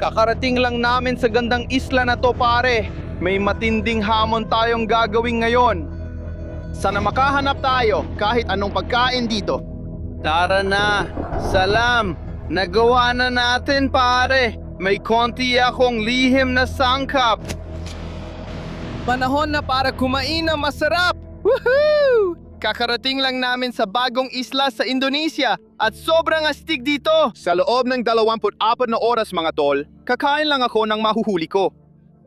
Kakarating lang namin sa gandang isla na to, pare. May matinding hamon tayong gagawin ngayon. Sana makahanap tayo kahit anong pagkain dito. Tara na. Salam. Nagawa na natin, pare. May konti akong lihim na sangkap. Panahon na para kumain na masarap. Woohoo! Kakarating lang namin sa bagong isla sa Indonesia at sobrang astig dito. Sa loob ng 24 na oras mga tol, kakain lang ako ng mahuhuli ko.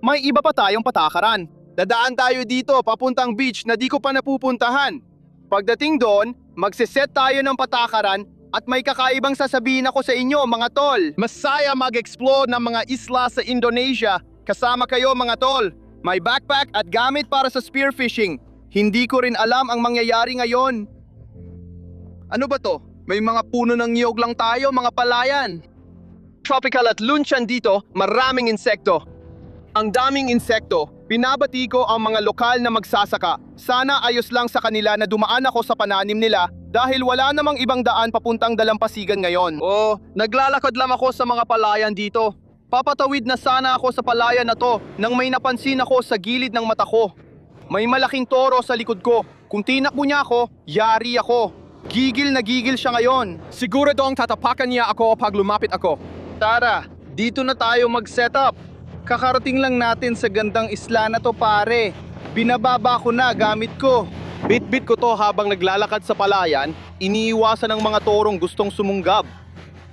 May iba pa tayong patakaran. Dadaan tayo dito papuntang beach na di ko pa napupuntahan. Pagdating doon, magsiset tayo ng patakaran at may kakaibang sasabihin ako sa inyo mga tol. Masaya mag-explore ng mga isla sa Indonesia. Kasama kayo mga tol. May backpack at gamit para sa spearfishing. Hindi ko rin alam ang mangyayari ngayon. Ano ba to? May mga puno ng niyog lang tayo, mga palayan. Tropical at luncheon dito, maraming insekto. Ang daming insekto, pinabati ko ang mga lokal na magsasaka. Sana ayos lang sa kanila na dumaan ako sa pananim nila dahil wala namang ibang daan papuntang dalampasigan ngayon. Naglalakad lang ako sa mga palayan dito. Papatawid na sana ako sa palayan na to nang may napansin ako sa gilid ng mata ko. May malaking toro sa likod ko. Kung tinakbo niya ako, yari ako. Gigil na gigil siya ngayon. Siguradong tatapakan niya ako pag lumapit ako. Tara, dito na tayo mag-set up. Kakarating lang natin sa gandang isla na to, pare. Binababa ko na gamit ko. Bit-bit ko to habang naglalakad sa palayan, iniiwasan ng mga torong gustong sumunggab.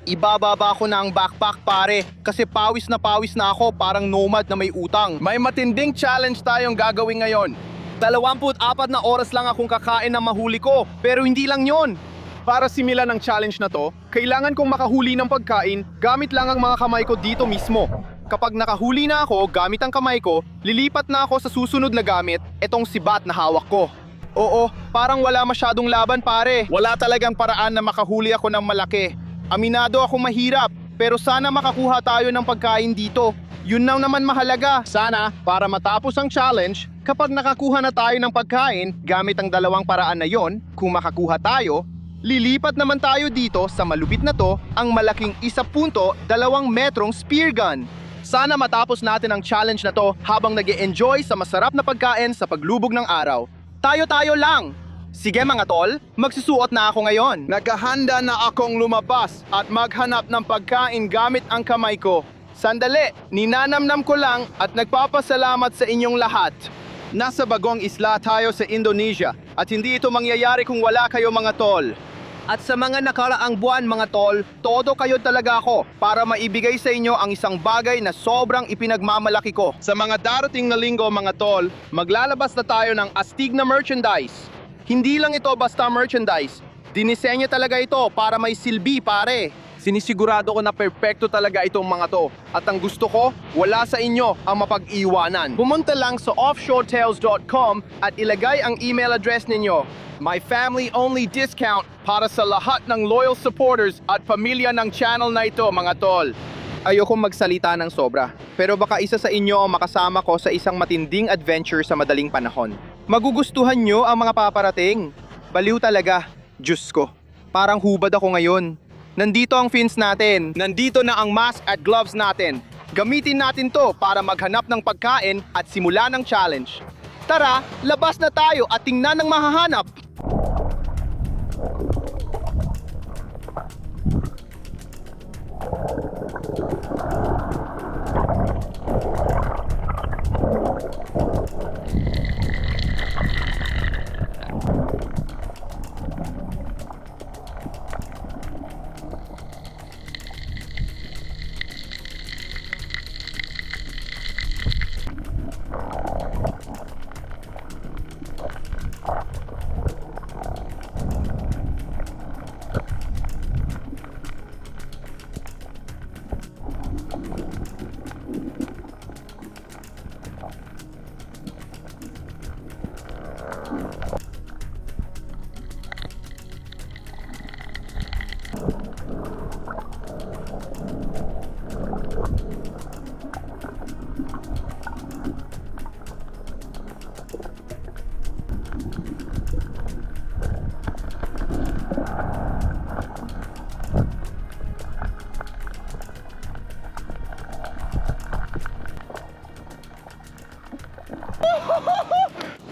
Ibababa ko na ang backpack, pare, kasi pawis na ako, parang nomad na may utang. May matinding challenge tayong gagawin ngayon. 24 na oras lang akong kakain ng mahuli ko, pero hindi lang yon. Para simulan ng challenge na to, kailangan kong makahuli ng pagkain gamit lang ang mga kamay ko dito mismo. Kapag nakahuli na ako gamit ang kamay ko, lilipat na ako sa susunod na gamit, etong sibat na hawak ko. Oo, parang wala masyadong laban, pare. Wala talagang paraan na makahuli ako ng malaki. Aminado ako mahirap, pero sana makakuha tayo ng pagkain dito. Yun lang naman mahalaga. Sana, para matapos ang challenge, kapag nakakuha na tayo ng pagkain gamit ang dalawang paraan na yon, kung makakuha tayo, lilipat naman tayo dito sa malupit na to, ang malaking 1.2 metrong spear gun. Sana matapos natin ang challenge na to habang nag-e-enjoy sa masarap na pagkain sa paglubog ng araw. Tayo-tayo lang! Sige mga tol, magsusuot na ako ngayon. Naghahanda na akong lumabas at maghanap ng pagkain gamit ang kamay ko. Sandali, ninanamnam ko lang at nagpapasalamat sa inyong lahat. Nasa bagong isla tayo sa Indonesia at hindi ito mangyayari kung wala kayo mga tol. At sa mga nakaraang buwan mga tol, todo kayo talaga ako para maibigay sa inyo ang isang bagay na sobrang ipinagmamalaki ko. Sa mga darating na linggo mga tol, maglalabas na tayo ng astig na merchandise. Hindi lang ito basta merchandise. Dinisenyo talaga ito para may silbi, pare. Sinisigurado ko na perpekto talaga itong mga to. At ang gusto ko, wala sa inyo ang mapag-iwanan. Pumunta lang sa offshoretales.com at ilagay ang email address ninyo. My family-only discount para sa lahat ng loyal supporters at pamilya ng channel na ito, mga tol. Ayokong magsalita ng sobra, pero baka isa sa inyo ang makasama ko sa isang matinding adventure sa madaling panahon. Magugustuhan nyo ang mga paparating. Baliw talaga, Diyos ko. Parang hubad ako ngayon. Nandito ang fins natin. Nandito na ang mask at gloves natin. Gamitin natin to para maghanap ng pagkain at simula ng challenge. Tara, labas na tayo at tingnan ang mahahanap.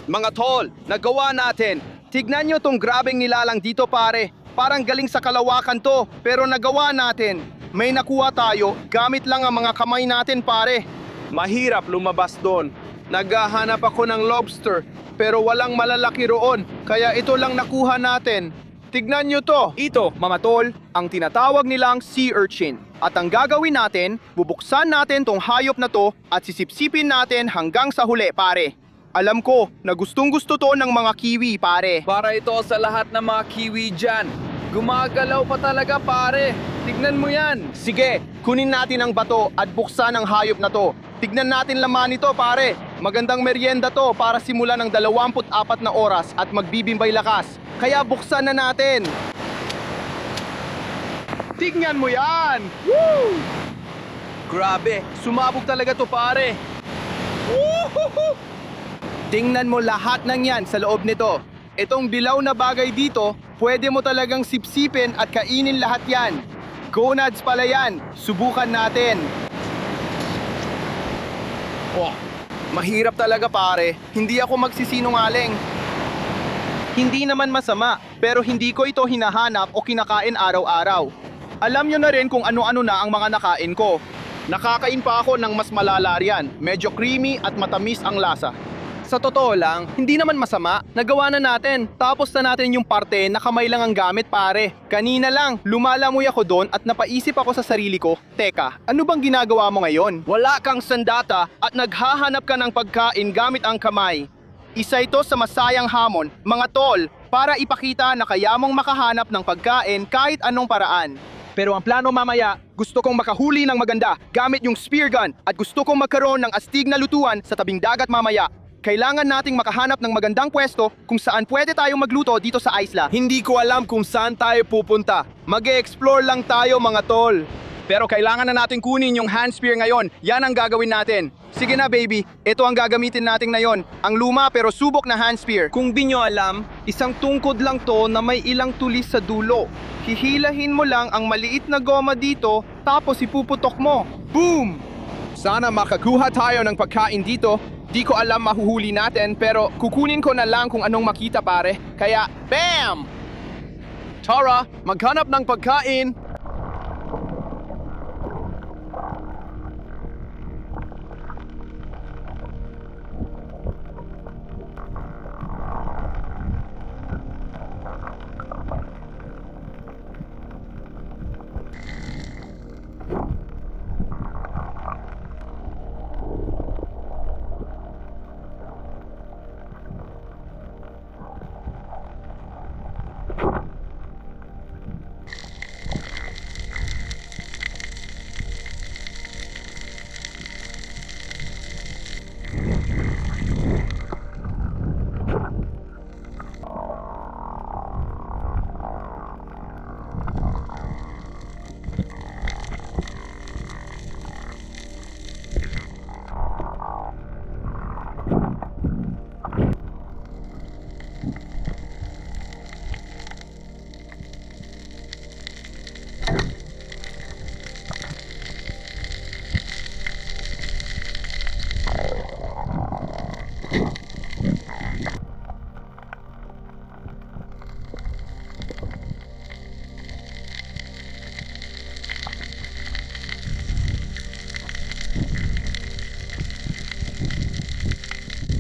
Mga tol, nagawa natin. Tignan nyo tong grabeng nilalang dito pare. Parang galing sa kalawakan to, pero nagawa natin. May nakuha tayo, gamit lang ang mga kamay natin pare. Mahirap lumabas doon. Naghahanap ako ng lobster, pero walang malalaki roon, kaya ito lang nakuha natin. Tignan nyo to. Ito, mga tol, ang tinatawag nilang sea urchin. At ang gagawin natin, bubuksan natin tong hayop na to at sisipsipin natin hanggang sa huli, pare. Alam ko na gustong-gusto to ng mga kiwi, pare. Para ito sa lahat ng mga kiwi dyan. Gumagalaw pa talaga, pare. Tignan mo yan. Sige, kunin natin ang bato at buksan ang hayop na to. Tignan natin laman nito, pare. Magandang merienda to para simulan ng 24 na oras at magbibimbay lakas. Kaya buksan na natin. Tignan mo yan! Woo! Grabe, sumabog talaga to, pare. Woo-hoo-hoo! Tingnan mo lahat ng yan sa loob nito. Itong dilaw na bagay dito, pwede mo talagang sipsipin at kainin lahat yan. Gonads pala yan. Subukan natin. Oh, mahirap talaga pare. Hindi ako magsisinungaling. Hindi naman masama, pero hindi ko ito hinahanap o kinakain araw-araw. Alam nyo na rin kung ano-ano na ang mga nakain ko. Nakakain pa ako ng mas malala riyan. Medyo creamy at matamis ang lasa. Sa totoo lang, hindi naman masama. Nagawa na natin. Tapos na natin yung parte na kamay lang ang gamit, pare. Kanina lang, lumalamoy ako doon at napaisip ako sa sarili ko, teka, ano bang ginagawa mo ngayon? Wala kang sandata at naghahanap ka ng pagkain gamit ang kamay. Isa ito sa masayang hamon, mga tol, para ipakita na kaya mong makahanap ng pagkain kahit anong paraan. Pero ang plano mamaya, gusto kong makahuli ng maganda gamit yung spear gun at gusto kong magkaroon ng astig na lutuan sa tabing dagat mamaya. Kailangan nating makahanap ng magandang pwesto kung saan pwede tayong magluto dito sa isla. Hindi ko alam kung saan tayo pupunta. Mag-e-explore lang tayo, mga tol. Pero kailangan na natin kunin yung hand spear ngayon. Yan ang gagawin natin. Sige na, baby. Ito ang gagamitin natin ngayon. Ang luma pero subok na hand spear. Kung di nyo alam, isang tungkod lang to na may ilang tulis sa dulo. Hihilahin mo lang ang maliit na goma dito, tapos ipuputok mo. Boom! Sana makakuha tayo ng pagkain dito. Di ko alam mahuhuli natin, pero kukunin ko na lang kung anong makita, pare. Kaya, BAM! Tara, maghanap ng pagkain.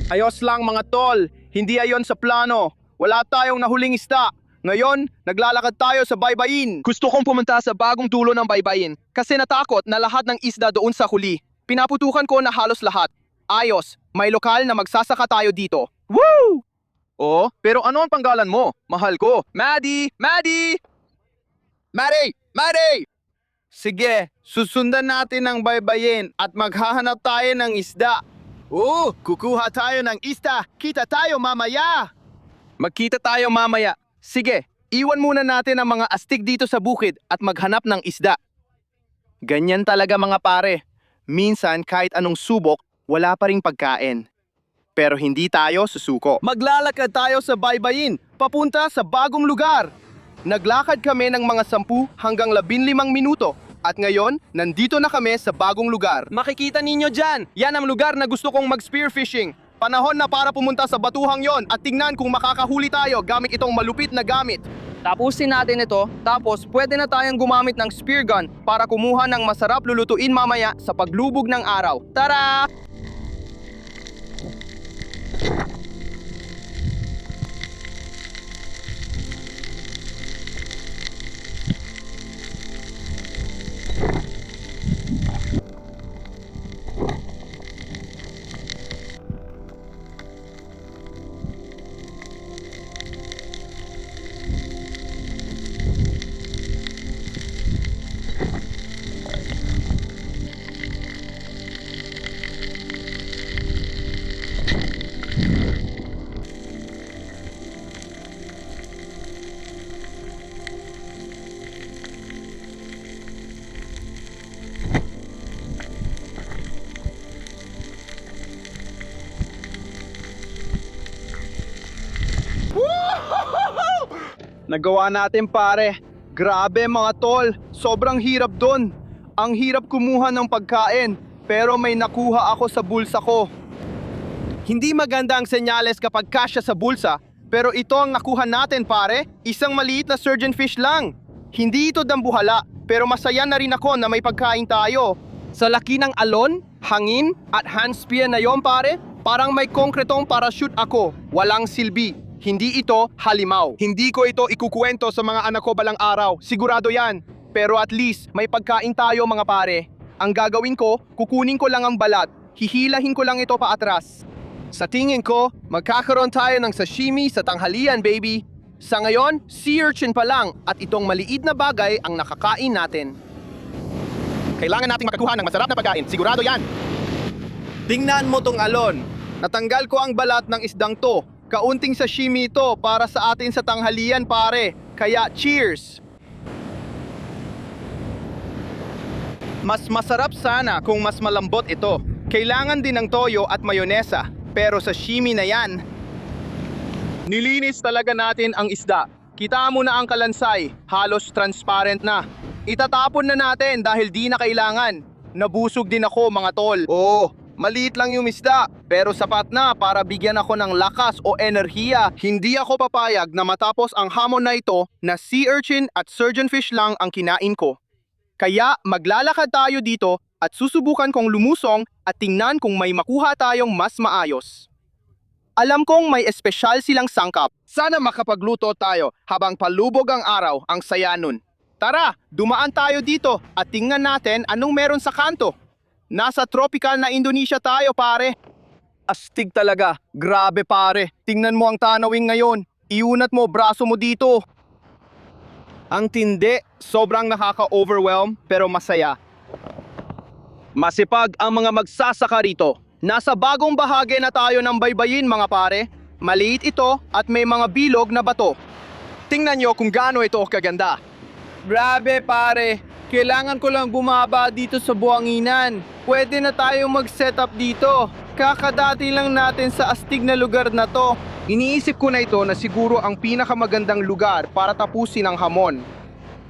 Ayos lang mga tol, hindi ayon sa plano. Wala tayong nahuling isda. Ngayon, naglalakad tayo sa baybayin. Gusto kong pumunta sa bagong dulo ng baybayin kasi natakot na lahat ng isda doon sa huli. Pinaputukan ko na halos lahat. Ayos, may lokal na magsasaka tayo dito. Woo! Oh, pero ano ang panggalan mo? Mahal ko. Maddie! Maddie! Maddie! Maddie! Sige, susundan natin ang baybayin at maghahanap tayo ng isda. Kukuha tayo ng isda. Kita tayo mamaya. Magkita tayo mamaya. Sige, iwan muna natin ang mga astig dito sa bukid at maghanap ng isda. Ganyan talaga mga pare. Minsan kahit anong subok, wala pa ring pagkain. Pero hindi tayo susuko. Maglalakad tayo sa baybayin, papunta sa bagong lugar. Naglakad kami ng mga 10 hanggang 15 minuto. At ngayon, nandito na kami sa bagong lugar. Makikita ninyo dyan, yan ang lugar na gusto kong mag-spearfishing. Panahon na para pumunta sa batuhang yon at tingnan kung makakahuli tayo gamit itong malupit na gamit. Tapusin natin ito, tapos pwede na tayong gumamit ng spear gun para kumuha ng masarap lulutuin mamaya sa paglubog ng araw. Tara! Nagawa natin pare. Grabe mga tol, sobrang hirap doon. Ang hirap kumuha ng pagkain, pero may nakuha ako sa bulsa ko. Hindi maganda ang senyales kapag kasya sa bulsa, pero ito ang nakuha natin pare. Isang maliit na surgeonfish lang. Hindi ito dambuhala, pero masaya na rin ako na may pagkain tayo. Sa laki ng alon, hangin at handspear na yon pare, parang may konkretong parachute ako. Walang silbi. Hindi ito halimaw. Hindi ko ito ikukuwento sa mga anak ko balang araw. Sigurado yan. Pero at least, may pagkain tayo mga pare. Ang gagawin ko, kukunin ko lang ang balat. Hihilahin ko lang ito paatras. Sa tingin ko, magkakaroon tayo ng sashimi sa tanghalian, baby. Sa ngayon, sea urchin pa lang at itong maliit na bagay ang nakakain natin. Kailangan nating makakuha ng masarap na pagkain. Sigurado yan. Tingnan mo tong alon. Natanggal ko ang balat ng isdang to. Kaunting sashimi ito para sa atin sa tanghalian pare. Kaya cheers! Mas masarap sana kung mas malambot ito. Kailangan din ng toyo at mayonesa. Pero sashimi na yan. Nilinis talaga natin ang isda. Kita mo na ang kalansay. Halos transparent na. Itatapon na natin dahil di na kailangan. Nabusog din ako mga tol. Oo. Maliit lang yung isda, pero sapat na para bigyan ako ng lakas o enerhiya. Hindi ako papayag na matapos ang hamon na ito na sea urchin at surgeonfish lang ang kinain ko. Kaya maglalakad tayo dito at susubukan kong lumusong at tingnan kung may makuha tayong mas maayos. Alam kong may espesyal silang sangkap. Sana makapagluto tayo habang palubog ang araw. Ang saya nun. Tara, dumaan tayo dito at tingnan natin anong meron sa kanto. Nasa tropical na Indonesia tayo, pare. Astig talaga. Grabe, pare. Tingnan mo ang tanawin ngayon. Iunat mo, braso mo dito. Ang tindi. Sobrang nakaka-overwhelm, pero masaya. Masipag ang mga magsasaka rito. Nasa bagong bahagi na tayo ng baybayin, mga pare. Maliit ito at may mga bilog na bato. Tingnan nyo kung gaano ito kaganda. Grabe pare, kailangan ko lang bumaba dito sa buwanginan. Pwede na tayo mag-set up dito. Kakadati lang natin sa astig na lugar na to. Iniisip ko na ito na siguro ang pinakamagandang lugar para tapusin ang hamon.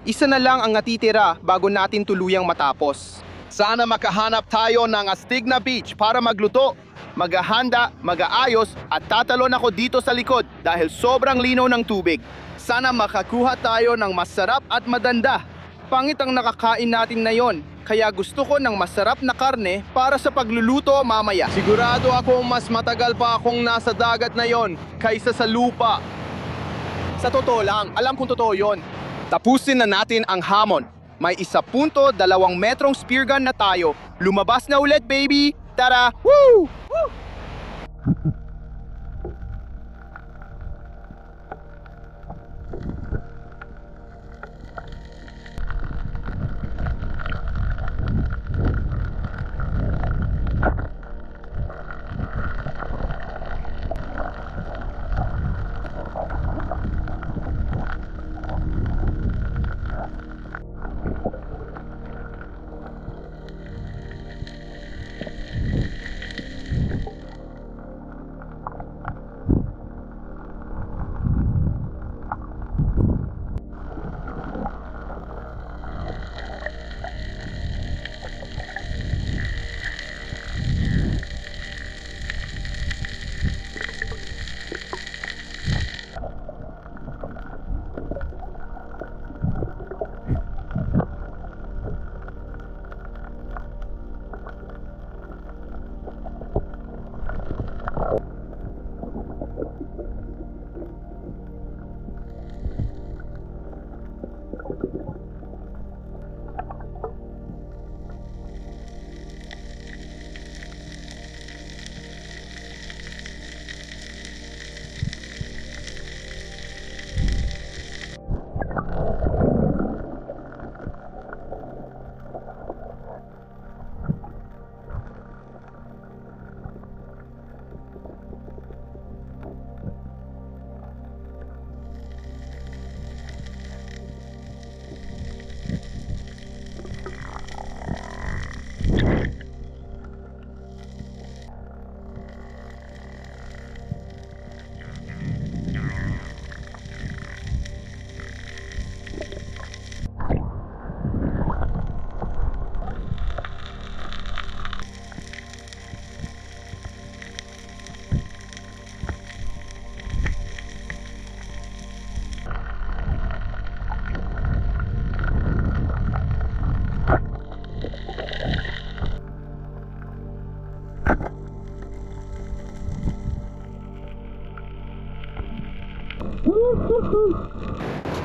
Isa na lang ang natitira bago natin tuluyang matapos. Sana makahanap tayo ng astig na beach para magluto, maghahanda, mag-aayos at tatalon ako dito sa likod dahil sobrang linaw ng tubig. Sana makakuha tayo ng masarap at madanda. Pangit ang nakakain natin na yon, kaya gusto ko ng masarap na karne para sa pagluluto mamaya. Sigurado akong mas matagal pa akong nasa dagat na yon kaysa sa lupa. Sa totoo lang, alam kong totoo yon. Tapusin na natin ang hamon. May 1.2 metrong spear gun na tayo. Lumabas na ulit, baby! Tara! Woo! Woo!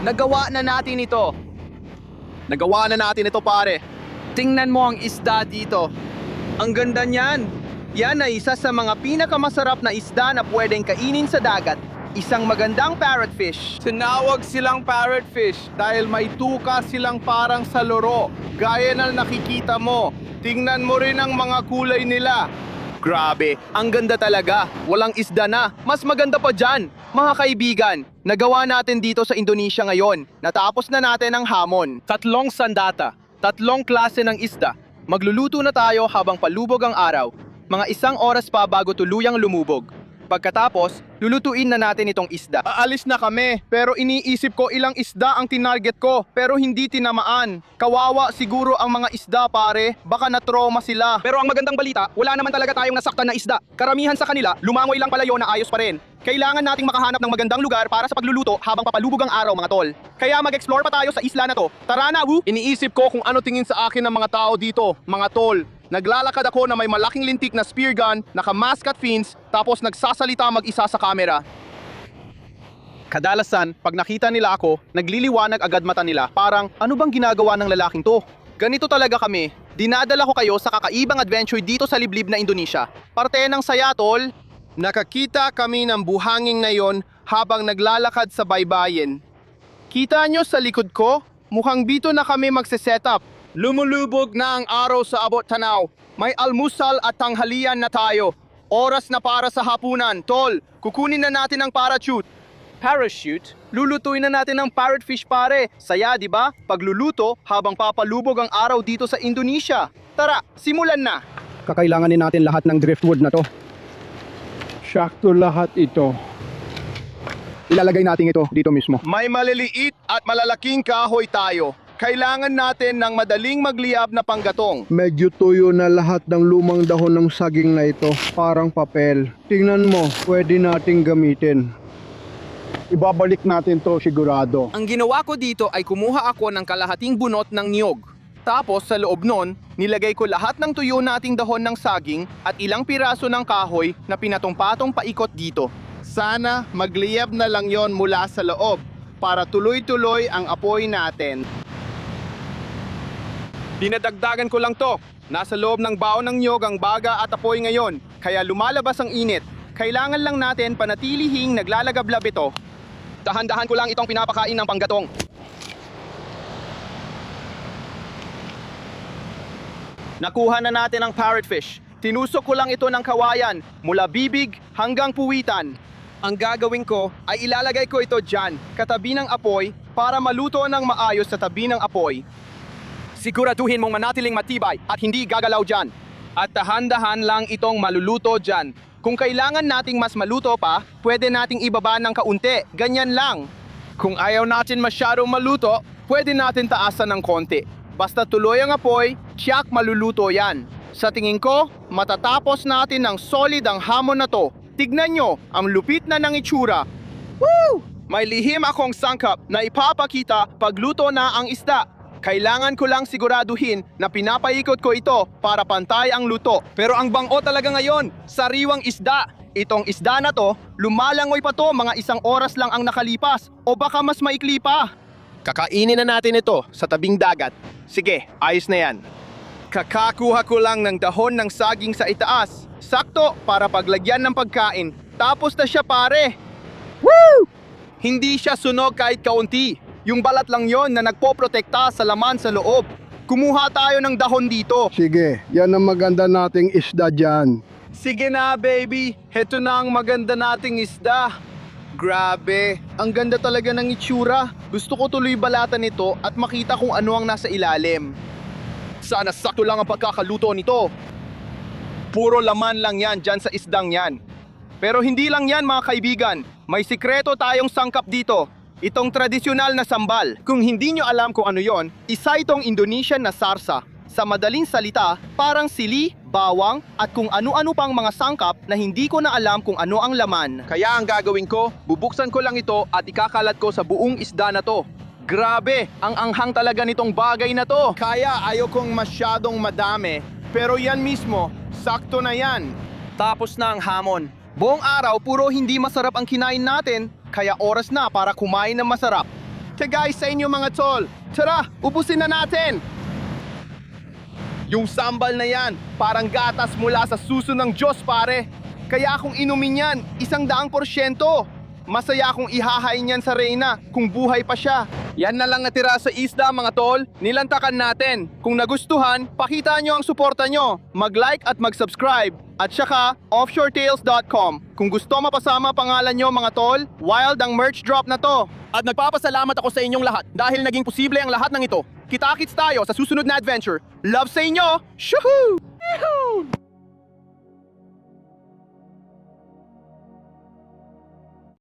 Nagawa na natin ito. Nagawa na natin ito, pare. Tingnan mo ang isda dito. Ang ganda niyan. Yan ay isa sa mga pinakamasarap na isda na pwedeng kainin sa dagat. Isang magandang parrotfish. Tinawag silang parrotfish dahil may tuka silang parang sa loro. Gaya na nakikita mo. Tingnan mo rin ang mga kulay nila. Grabe, ang ganda talaga. Walang isda na. Mas maganda pa dyan. Mga kaibigan, nagawa natin dito sa Indonesia ngayon. Natapos na natin ang hamon. 3 sandata, 3 klase ng isda. Magluluto na tayo habang palubog ang araw. Mga 1 oras pa bago tuluyang lumubog. Pagkatapos, lulutuin na natin itong isda. Aalis na kami, pero iniisip ko ilang isda ang tinarget ko, pero hindi tinamaan. Kawawa siguro ang mga isda, pare. Baka na-trauma sila. Pero ang magandang balita, wala naman talaga tayong nasaktan na isda. Karamihan sa kanila, lumangoy lang pala yun na ayos pa rin. Kailangan nating makahanap ng magandang lugar para sa pagluluto habang papalubog ang araw, mga tol. Kaya mag-explore pa tayo sa isla na to. Tara na, woo! Iniisip ko kung ano tingin sa akin ng mga tao dito, mga tol. Naglalakad ako na may malaking lintik na spear gun, naka-mask at fins, tapos nagsasalita mag-isa sa camera. Kadalasan, pag nakita nila ako, nagliliwanag agad mata nila. Parang, ano bang ginagawa ng lalaking to? Ganito talaga kami. Dinadala ko kayo sa kakaibang adventure dito sa liblib na Indonesia. Parte ng saya, tol. Nakakita kami ng buhangin ngayon habang naglalakad sa baybayin. Kita nyo sa likod ko? Mukhang dito na kami magse-setup. Lumulubog na ang araw sa abot tanaw. May almusal at tanghalian na tayo. Oras na para sa hapunan. Tol, kukunin na natin ang parachute. Parachute? Lulutuin na natin ang parrotfish, pare. Saya, di ba? Pagluluto habang papalubog ang araw dito sa Indonesia. Tara, simulan na. Kakailanganin natin lahat ng driftwood na to. Sakto lahat ito. Ilalagay natin ito dito mismo. May maliliit at malalaking kahoy tayo. Kailangan natin ng madaling magliyab na panggatong. Medyo tuyo na lahat ng lumang dahon ng saging na ito. Parang papel. Tingnan mo, pwede nating gamitin. Ibabalik natin to sigurado. Ang ginawa ko dito ay kumuha ako ng kalahating bunot ng niyog. Tapos sa loob nun, nilagay ko lahat ng tuyo nating dahon ng saging at ilang piraso ng kahoy na pinatong-patong paikot dito. Sana magliyab na lang yon mula sa loob para tuloy-tuloy ang apoy natin. Dinadagdagan ko lang to. Nasa loob ng baon ng niyog ang baga at apoy ngayon, kaya lumalabas ang init. Kailangan lang natin panatilihing naglalagablab ito. Dahan-dahan ko lang itong pinapakain ng panggatong. Nakuha na natin ang parrotfish. Tinusok ko lang ito ng kawayan, mula bibig hanggang puwitan. Ang gagawin ko ay ilalagay ko ito dyan, katabi ng apoy, para maluto ng maayos sa tabi ng apoy. Siguraduhin mong manatiling matibay at hindi gagalaw dyan. At dahan-dahan lang itong maluluto dyan. Kung kailangan nating mas maluto pa, pwede nating ibaba ng kaunti, ganyan lang. Kung ayaw natin masyadong maluto, pwede natin taasan ng konti. Basta tuloy ang apoy, tiyak maluluto yan. Sa tingin ko, matatapos natin ng solid ang hamon na to. Tignan nyo, ang lupit na ng itsura. Woo! May lihim akong sangkap na ipapakita pagluto na ang isda. Kailangan ko lang siguraduhin na pinapaikot ko ito para pantay ang luto. Pero ang bango talaga ngayon, sariwang isda. Itong isda na to, lumalangoy pa to mga 1 oras lang ang nakalipas o baka mas maikli pa. Kakainin na natin ito sa tabing dagat. Sige, ayos na yan. Kakakuha ko lang ng dahon ng saging sa itaas. Sakto para paglagyan ng pagkain. Tapos na siya, pare. Woo! Hindi siya sunog kahit kaunti. Yung balat lang yon na nagpoprotekta sa laman sa loob. Kumuha tayo ng dahon dito. Sige, yan ang maganda nating isda dyan. Sige na, baby. Heto na ang maganda nating isda. Grabe, ang ganda talaga ng itsura. Gusto ko tuloy balatan ito at makita kung ano ang nasa ilalim. Sana sakto lang ang pagkakaluto nito. Puro laman lang yan dyan sa isdang yan. Pero hindi lang yan, mga kaibigan. May sikreto tayong sangkap dito. Itong tradisyonal na sambal. Kung hindi nyo alam kung ano yon, isa itong Indonesian na sarsa. Sa madaling salita, parang sili, bawang, at kung ano-ano pang mga sangkap na hindi ko na alam kung ano ang laman. Kaya ang gagawin ko, bubuksan ko lang ito at ikakalat ko sa buong isda na to. Grabe, ang anghang talaga nitong bagay na to. Kaya ayokong masyadong madami, pero yan mismo, sakto na yan. Tapos na ang hamon. Buong araw, puro hindi masarap ang kinain natin. kaya oras na para kumain ng masarap. Tagay sa inyo mga tol. Tara, ubusin na natin. Yung sambal na yan, parang gatas mula sa suso ng Diyos, pare. Kaya kung inumin yan, 100%. Masaya akong ihahain yan sa Reyna kung buhay pa siya. Yan na lang natira sa isda mga tol, nilantakan natin. Kung nagustuhan, pakita nyo ang suporta nyo. Mag-like at mag-subscribe. At saka, offshoretales.com. Kung gusto mapasama pangalan nyo mga tol, wild ang merch drop na to. At nagpapasalamat ako sa inyong lahat dahil naging posible ang lahat ng ito. Kita-kits tayo sa susunod na adventure. Love sa inyo! Shoohoo!